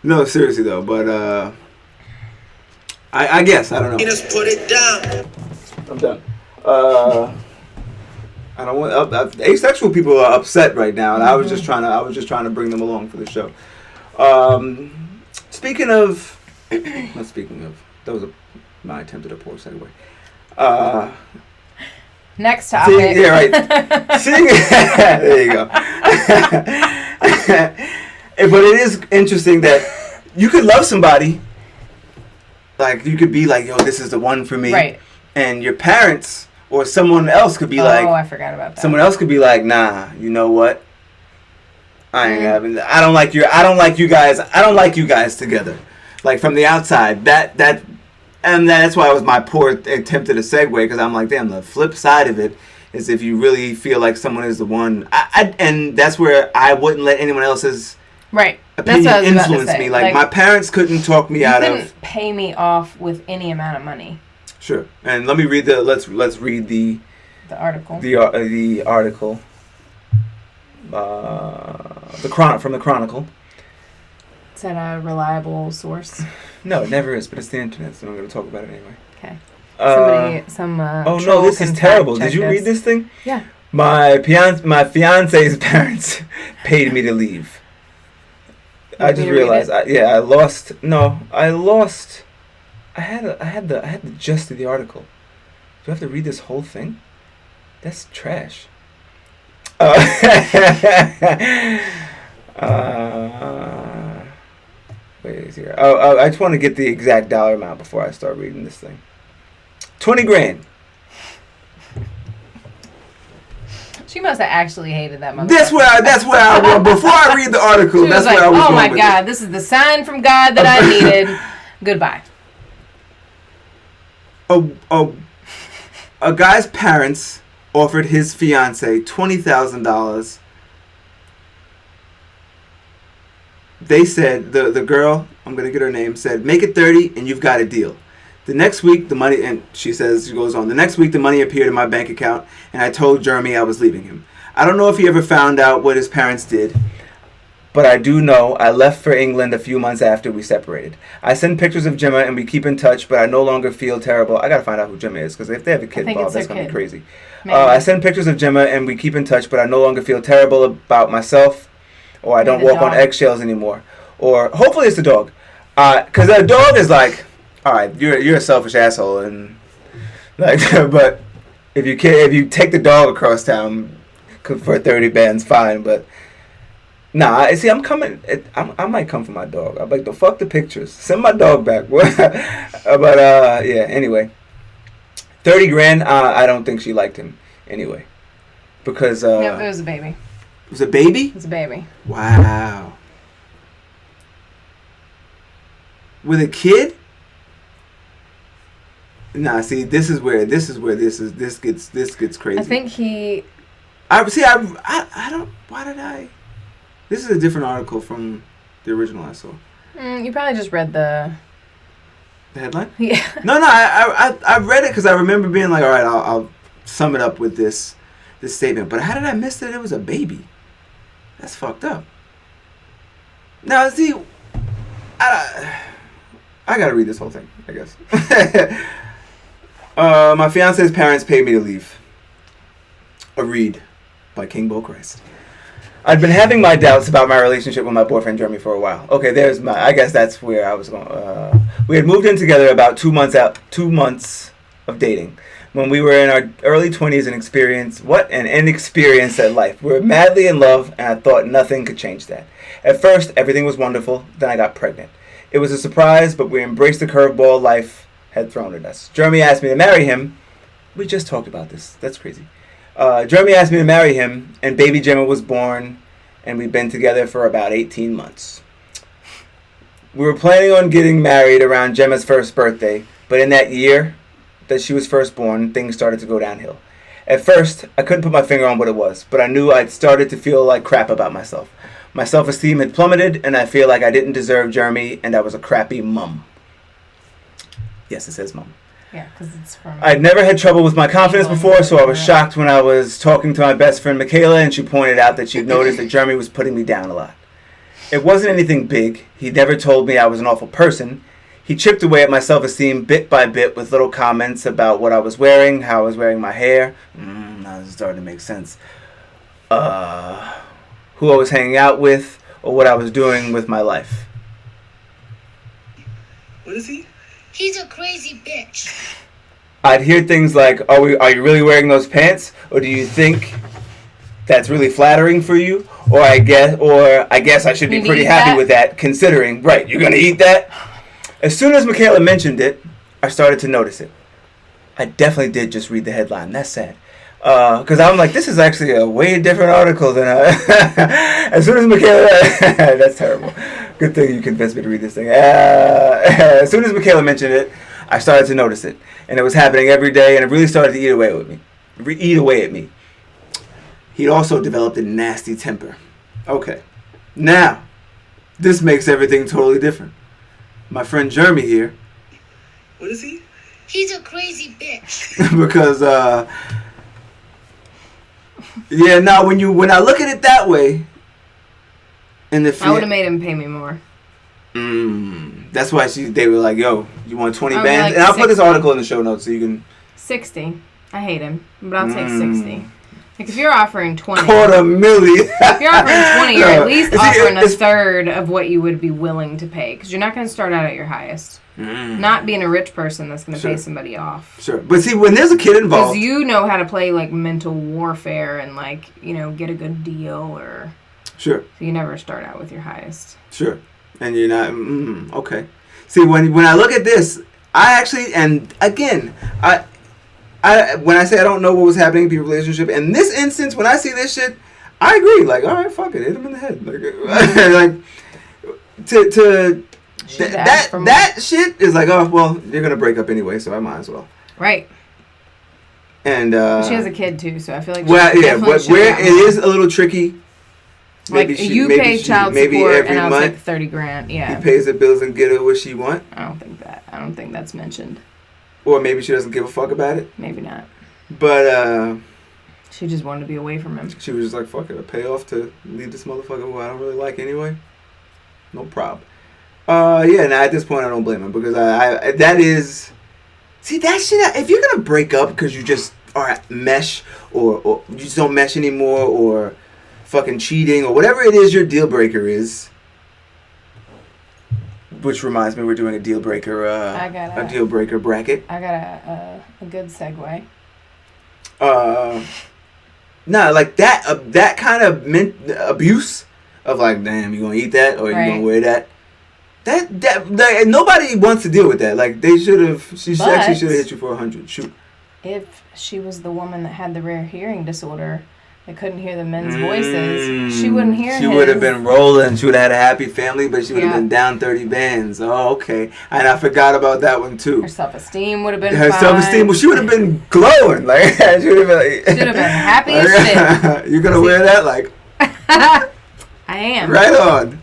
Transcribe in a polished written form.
No, seriously though, but I guess I don't know. Just put it down. I'm done. I don't want asexual people are upset right now, and I was just trying to bring them along for the show. Speaking of, that was my attempt at a poor segue. Next topic. Yeah, right. There you go. But it is interesting that you could love somebody, like you could be like, yo, this is the one for me, right? And your parents or someone else could be like, oh, I forgot about that. Someone else could be like, nah, you know what? I ain't having. I don't like you guys together. Like from the outside, and that's why it was my poor attempt at a segue, because I'm like, damn, the flip side of it is if you really feel like someone is the one, and that's where I wouldn't let anyone else's opinion influence me. Like my parents couldn't talk me out of. You couldn't pay me off with any amount of money. Sure, and let me read let's read the article. The article. From the Chronicle. Is that a reliable source? No, it never is, but it's the internet, so I'm going to talk about it anyway. Okay. Oh no, this is terrible. Did you read this thing? Yeah. My fiance's parents paid me to leave. I just realized. I had the gist of the article. Do I have to read this whole thing? That's trash. Wait, is here. I just want to get the exact dollar amount before I start reading this thing. $20,000. She must have actually hated that motherfucker. That's where I was. Before I read the article, that's where I was. Oh my God, this is the sign from God that I needed. Goodbye. A guy's parents offered his fiance $20,000. They said, the girl, I'm going to get her name, said, make it 30 and you've got a deal. The next week, the money, and she goes on, the next week the money appeared in my bank account and I told Jeremy I was leaving him. I don't know if he ever found out what his parents did, but I do know I left for England a few months after we separated. I send pictures of Gemma and we keep in touch, but I no longer feel terrible. I got to find out who Gemma is, because if they have a kid involved, that's going to be crazy. I send pictures of Gemma and we keep in touch, but I no longer feel terrible about myself, or I don't walk on eggshells anymore. Or hopefully it's the dog. Because a dog is like, all right, you're a selfish asshole, and like, but if you take the dog across town for 30 bands, fine. But nah, see, I'm coming. I might come for my dog. I'm like, fuck the pictures. Send my dog back. But yeah. Anyway, $30,000. I don't think she liked him anyway, because yep, it was a baby. It was a baby. It was a baby. Wow. With a kid? Nah, see, this gets crazy. I think he. I don't. Why did I? This is a different article from the original I saw. You probably just read the headline. Yeah. No, I read it because I remember being like, all right, I'll sum it up with this statement. But how did I miss that it was a baby? That's fucked up. Now, see, I gotta read this whole thing, I guess. My fiance's parents paid me to leave. A read by King Bo Christ. I'd been having my doubts about my relationship with my boyfriend Jeremy for a while. Okay, I guess that's where I was going. We had moved in together about 2 months of dating, when we were in our early 20s and inexperienced at life. We were madly in love, and I thought nothing could change that. At first, everything was wonderful. Then I got pregnant. It was a surprise, but we embraced the curveball life had thrown at us. Jeremy asked me to marry him. We just talked about this. That's crazy. Jeremy asked me to marry him, and baby Gemma was born, and we've been together for about 18 months. We were planning on getting married around Gemma's first birthday, but in that year that she was first born, things started to go downhill. At first, I couldn't put my finger on what it was, but I knew I'd started to feel like crap about myself. My self-esteem had plummeted, and I feel like I didn't deserve Jeremy, and I was a crappy mum. Yes, it says mum. Yeah, because it's from... I'd never had trouble with my confidence before, so I was shocked when I was talking to my best friend Michaela, and she pointed out that she'd noticed that Jeremy was putting me down a lot. It wasn't anything big. He never told me I was an awful person. He chipped away at my self-esteem bit by bit with little comments about what I was wearing, how I was wearing my hair. Now this is starting to make sense. Who I was hanging out with, or what I was doing with my life. What is he? He's a crazy bitch. I'd hear things like, are you really wearing those pants? Or do you think that's really flattering for you? Or I guess I should be pretty happy with that, considering, right, you're going to eat that? As soon as Michaela mentioned it, I started to notice it. I definitely did just read the headline. That's sad. Because I'm like, this is actually a way different article than as soon as Michaela... That's terrible. Good thing you convinced me to read this thing. As soon as Michaela mentioned it, I started to notice it. And it was happening every day, and it really started to eat away at me. He'd also developed a nasty temper. Okay. Now, this makes everything totally different. My friend Jeremy here. What is he? He's a crazy bitch. Because, yeah, no, when I look at it that way, and I would have made him pay me more. That's why they were like, yo, you want 20 bands? Like and I'll put this article in the show notes so you can... 60. I hate him, but I'll take 60. Like, if you're offering 20... $250,000. If you're offering 20, you're at least offering a third of what you would be willing to pay. Because you're not going to start out at your highest. Not being a rich person that's going to pay somebody off. Sure. But see, when there's a kid involved... Because you know how to play, like, mental warfare and, like, you know, get a good deal or... Sure. So you never start out with your highest. Sure. And you're not... okay. See, when I look at this, I actually... And, again, when I say I don't know what was happening in people's relationship, in this instance, when I see this shit, I agree. Like, all right, fuck it. Hit him in the head. Like, that shit is like, oh, well, you're going to break up anyway, so I might as well. Right. And she has a kid, too, so I feel like... Well, yeah, but where it is a little tricky... Like, you pay child support and I'll take 30 grand. Yeah. He pays the bills and get her what she want. I don't think that's mentioned. Or maybe she doesn't give a fuck about it. Maybe not. But, she just wanted to be away from him. She was just like, fuck it, a payoff to leave this motherfucker who I don't really like anyway. No problem. Yeah, now at this point I don't blame him because I that is... See, that shit, if you're gonna break up because you just are mesh or you just don't mesh anymore or... fucking cheating or whatever it is your deal breaker is, which reminds me we're doing a deal breaker a deal breaker bracket. I got a good segue. Like that kind of abuse of like, damn, you gonna eat that or you gonna wear that. That nobody wants to deal with that. Like they should have. She actually should have hit you for 100. Shoot. If she was the woman that had the rare hearing disorder. I couldn't hear the men's voices. She wouldn't hear She would have been rolling. She would have had a happy family, but she would have been down 30 bands. Oh, okay. And I forgot about that one, too. Her self-esteem would have been Her self-esteem, well, she would have been glowing. Like, she would have been happy as shit. You're going to wear that? Like, I am. Right on.